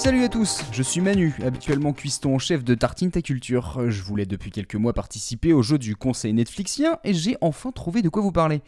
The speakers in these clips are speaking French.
Salut à tous, je suis Manu, habituellement cuistot en chef de Tartine Ta Culture. Je voulais depuis quelques mois participer au jeu du conseil Netflixien et j'ai enfin trouvé de quoi vous parler.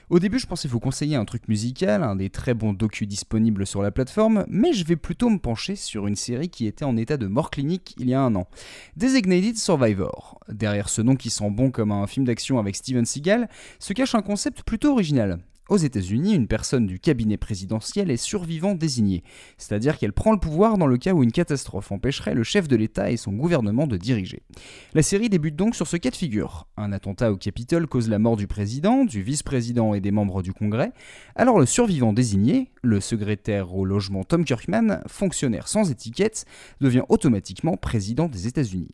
Au début, je pensais vous conseiller un truc musical, un des très bons docus disponibles sur la plateforme, mais je vais plutôt me pencher sur une série qui était en état de mort clinique il y a un an. Designated Survivor. Derrière ce nom qui sent bon comme un film d'action avec Steven Seagal, se cache un concept plutôt original. Aux États-Unis, une personne du cabinet présidentiel est survivant désignée, c'est-à-dire qu'elle prend le pouvoir dans le cas où une catastrophe empêcherait le chef de l'État et son gouvernement de diriger. La série débute donc sur ce cas de figure. Un attentat au Capitole cause la mort du président, du vice-président et des membres du Congrès. Alors le survivant désigné, le secrétaire au logement Tom Kirkman, fonctionnaire sans étiquette, devient automatiquement président des États-Unis.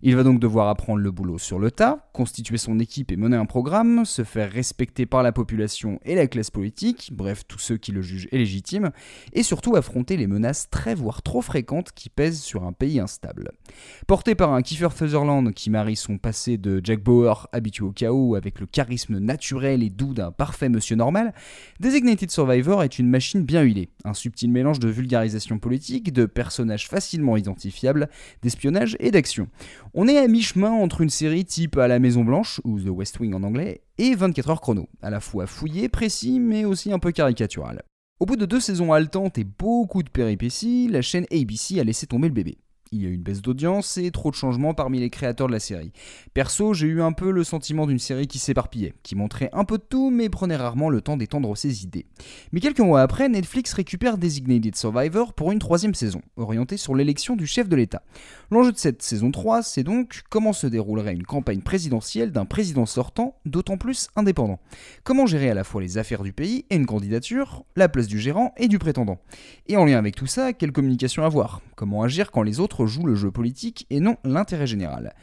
Il va donc devoir apprendre le boulot sur le tas, constituer son équipe et mener un programme, se faire respecter par la population et la classe politique, bref tous ceux qui le jugent illégitime, et surtout affronter les menaces très voire trop fréquentes qui pèsent sur un pays instable. Porté par un Kiefer Sutherland qui marie son passé de Jack Bauer habitué au chaos avec le charisme naturel et doux d'un parfait monsieur normal, Designated Survivor est une machine bien huilée, un subtil mélange de vulgarisation politique, de personnages facilement identifiables, d'espionnage et d'action. On est à mi-chemin entre une série type à la Maison Blanche, ou The West Wing en anglais, et 24 heures chrono, à la fois fouillé, précis, mais aussi un peu caricatural. Au bout de 2 saisons haletantes et beaucoup de péripéties, la chaîne ABC a laissé tomber le bébé. Il y a eu une baisse d'audience et trop de changements parmi les créateurs de la série. Perso, j'ai eu un peu le sentiment d'une série qui s'éparpillait, qui montrait un peu de tout mais prenait rarement le temps d'étendre ses idées. Mais quelques mois après, Netflix récupère Designated Survivor pour une 3e saison, orientée sur l'élection du chef de l'État. L'enjeu de cette saison 3, c'est donc comment se déroulerait une campagne présidentielle d'un président sortant, d'autant plus indépendant. Comment gérer à la fois les affaires du pays et une candidature, la place du gérant et du prétendant. Et en lien avec tout ça, quelle communication avoir ? Comment agir quand les autres jouent le jeu politique et non l'intérêt général.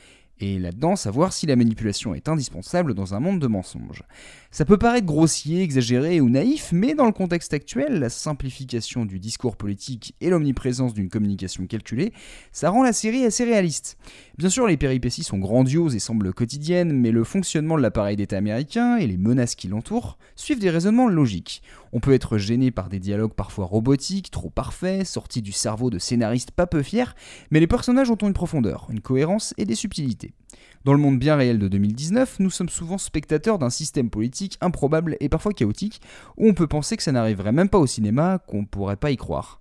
Et là-dedans, savoir si la manipulation est indispensable dans un monde de mensonges. Ça peut paraître grossier, exagéré ou naïf, mais dans le contexte actuel, la simplification du discours politique et l'omniprésence d'une communication calculée, ça rend la série assez réaliste. Bien sûr, les péripéties sont grandioses et semblent quotidiennes, mais le fonctionnement de l'appareil d'État américain et les menaces qui l'entourent suivent des raisonnements logiques. On peut être gêné par des dialogues parfois robotiques, trop parfaits, sortis du cerveau de scénaristes pas peu fiers, mais les personnages ont une profondeur, une cohérence et des subtilités. Dans le monde bien réel de 2019, nous sommes souvent spectateurs d'un système politique improbable et parfois chaotique, où on peut penser que ça n'arriverait même pas au cinéma, qu'on pourrait pas y croire.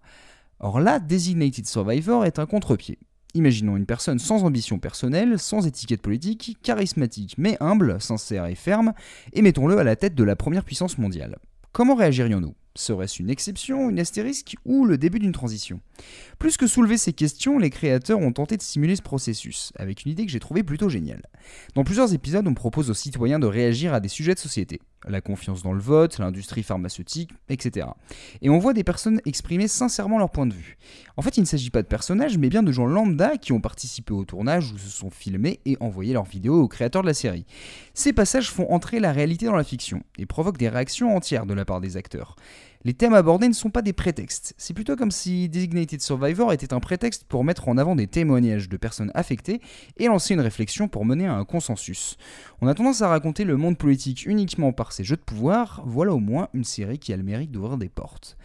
Or là, Designated Survivor est un contre-pied. Imaginons une personne sans ambition personnelle, sans étiquette politique, charismatique mais humble, sincère et ferme, et mettons-le à la tête de la première puissance mondiale. Comment réagirions-nous ? Serait-ce une exception, une astérisque ou le début d'une transition ? Plus que soulever ces questions, les créateurs ont tenté de simuler ce processus, avec une idée que j'ai trouvée plutôt géniale. Dans plusieurs épisodes, on propose aux citoyens de réagir à des sujets de société. La confiance dans le vote, l'industrie pharmaceutique, etc. Et on voit des personnes exprimer sincèrement leur point de vue. En fait, il ne s'agit pas de personnages, mais bien de gens lambda qui ont participé au tournage ou se sont filmés et envoyé leurs vidéos aux créateurs de la série. Ces passages font entrer la réalité dans la fiction et provoquent des réactions entières de la part des acteurs. Les thèmes abordés ne sont pas des prétextes, c'est plutôt comme si Designated Survivor était un prétexte pour mettre en avant des témoignages de personnes affectées et lancer une réflexion pour mener à un consensus. On a tendance à raconter le monde politique uniquement par ses jeux de pouvoir, voilà au moins une série qui a le mérite d'ouvrir des portes.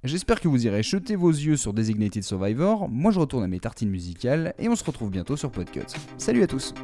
J'espère que vous irez jeter vos yeux sur Designated Survivor, moi je retourne à mes tartines musicales et on se retrouve bientôt sur Podcut. Salut à tous!